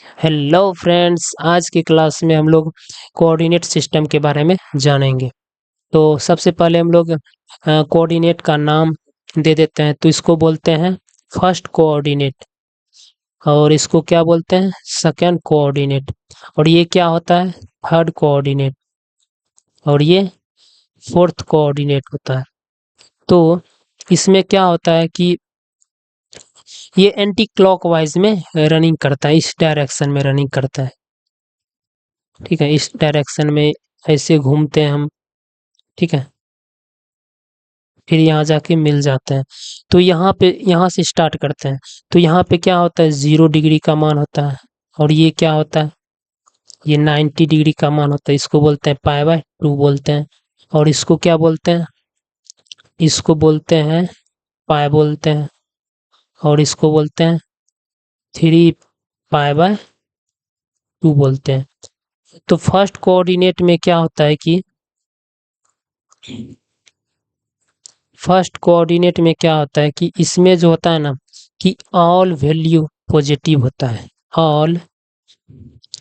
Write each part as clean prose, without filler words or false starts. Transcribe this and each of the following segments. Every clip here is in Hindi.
हेलो फ्रेंड्स, आज की क्लास में हम लोग कोऑर्डिनेट सिस्टम के बारे में जानेंगे। तो सबसे पहले हम लोग कोऑर्डिनेट का नाम दे देते हैं। तो इसको बोलते हैं फर्स्ट कोऑर्डिनेट, और इसको क्या बोलते हैं सेकंड कोऑर्डिनेट, और ये क्या होता है थर्ड कोऑर्डिनेट, और ये फोर्थ कोऑर्डिनेट होता है। तो इसमें क्या होता है कि ये एंटी क्लॉकवाइज में रनिंग करता है, इस डायरेक्शन में रनिंग करता है। ठीक है, इस डायरेक्शन में ऐसे घूमते हैं हम। ठीक है, फिर यहाँ जाके मिल जाते हैं। तो यहाँ से स्टार्ट करते हैं। तो यहाँ पे क्या होता है 0 डिग्री का मान होता है, और ये क्या होता है ये 90 डिग्री का मान होता है। इसको बोलते हैं पाई/2 बोलते हैं, और इसको क्या बोलते हैं, इसको बोलते हैं पाई बोलते हैं, और इसको बोलते हैं 3 पाई/2 बोलते हैं। तो फर्स्ट कोऑर्डिनेट में क्या होता है कि फर्स्ट कोऑर्डिनेट में क्या होता है कि इसमें जो होता है ना कि ऑल वैल्यू पॉजिटिव होता है, ऑल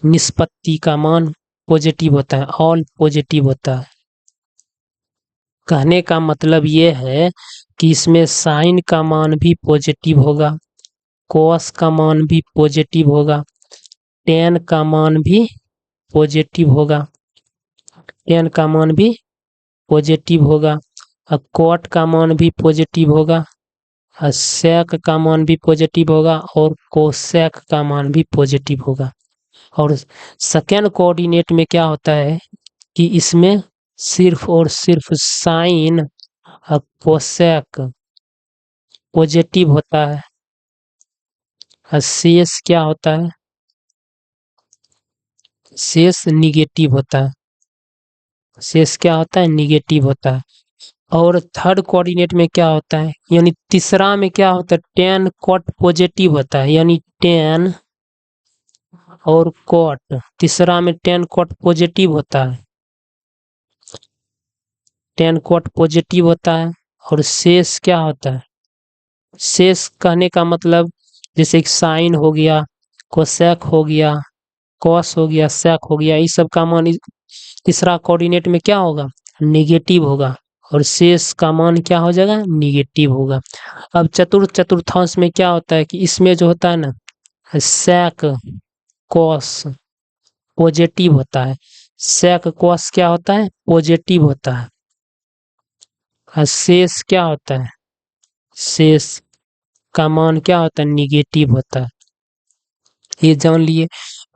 निष्पत्ति का मान पॉजिटिव होता है, ऑल पॉजिटिव होता है। कहने का मतलब ये है कि इसमें साइन का मान भी पॉजिटिव होगा, कॉस का मान भी पॉजिटिव होगा, टेन का मान भी पॉजिटिव होगा, टेन का मान भी पॉजिटिव होगा, और कॉट का मान भी पॉजिटिव होगा, सेक का मान भी पॉजिटिव होगा, और कोसेक का मान भी पॉजिटिव होगा। और सेकेंड कोऑर्डिनेट में क्या होता है कि इसमें सिर्फ और सिर्फ साइन और कोसेक पॉजिटिव होता है, और शेष क्या होता है, शेष निगेटिव होता है, शेष क्या होता है निगेटिव होता है। और थर्ड कोऑर्डिनेट में क्या होता है, यानी तीसरा में क्या होता है टेन कॉट पॉजिटिव होता है, यानी टेन और कॉट, तीसरा में टेन कॉट पॉजिटिव होता है, टेन कॉट पॉजिटिव होता है। और शेष क्या होता है, शेष कहने का मतलब जैसे साइन हो गया, कोसेक हो गया, कॉस हो गया, सेक हो गया, इस सब का मान तीसरा कोऑर्डिनेट में क्या होगा निगेटिव होगा, और शेष का मान क्या हो जाएगा निगेटिव होगा। अब चतुर्थांश में क्या होता है कि इसमें जो होता है ना सेक कॉस पॉजिटिव होता है, सेक कॉस क्या होता है पॉजिटिव होता है, और शेष क्या होता है, शेष का मान क्या होता है निगेटिव होता है। ये जान लिए।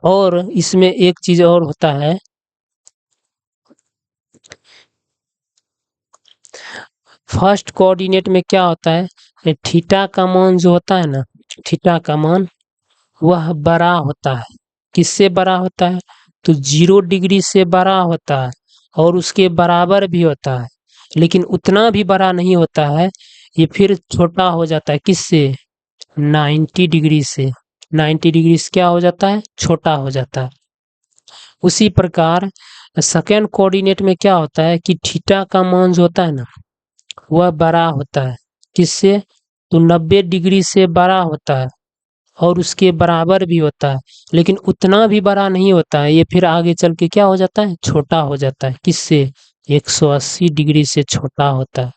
और इसमें एक चीज और होता है, फर्स्ट कोऑर्डिनेट में क्या होता है थीटा का मान जो होता है ना, थीटा का मान वह बड़ा होता है। किससे बड़ा होता है, तो 0 डिग्री से बड़ा होता है, और उसके बराबर भी होता है, लेकिन उतना भी बड़ा नहीं होता है। ये फिर छोटा हो जाता है किससे 90 डिग्री से, 90 डिग्री से क्या हो जाता है छोटा हो जाता है। उसी प्रकार सेकेंड कोऑर्डिनेट में क्या होता है कि थीटा का मान जो होता है ना वह बड़ा होता है, किससे, तो 90 डिग्री से बड़ा होता है, और उसके बराबर भी होता है, लेकिन उतना भी बड़ा नहीं होता है। ये फिर आगे चल के क्या हो जाता है छोटा हो जाता है, किससे 180 डिग्री से छोटा होता है।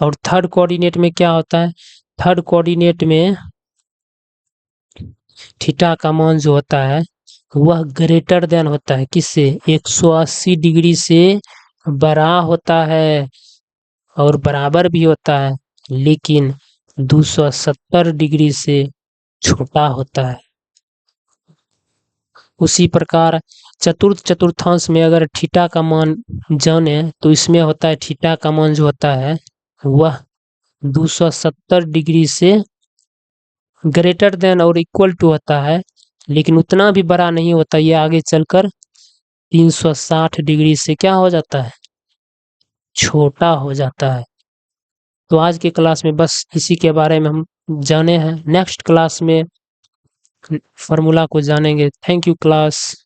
और थर्ड कोऑर्डिनेट में क्या होता है, थर्ड कोऑर्डिनेट में थीटा का मान जो होता है वह ग्रेटर देन होता है, किससे 180 डिग्री से बड़ा होता है, और बराबर भी होता है, लेकिन 270 डिग्री से छोटा होता है। उसी प्रकार चतुर्थांश में अगर थीटा का मान जाने तो इसमें होता है थीटा का मान जो होता है वह 270 डिग्री से ग्रेटर देन और इक्वल टू होता है, लेकिन उतना भी बड़ा नहीं होता। ये आगे चलकर 360 डिग्री से क्या हो जाता है छोटा हो जाता है। तो आज के क्लास में बस इसी के बारे में हम जाने हैं, नेक्स्ट क्लास में फार्मूला को जानेंगे। Thank you class.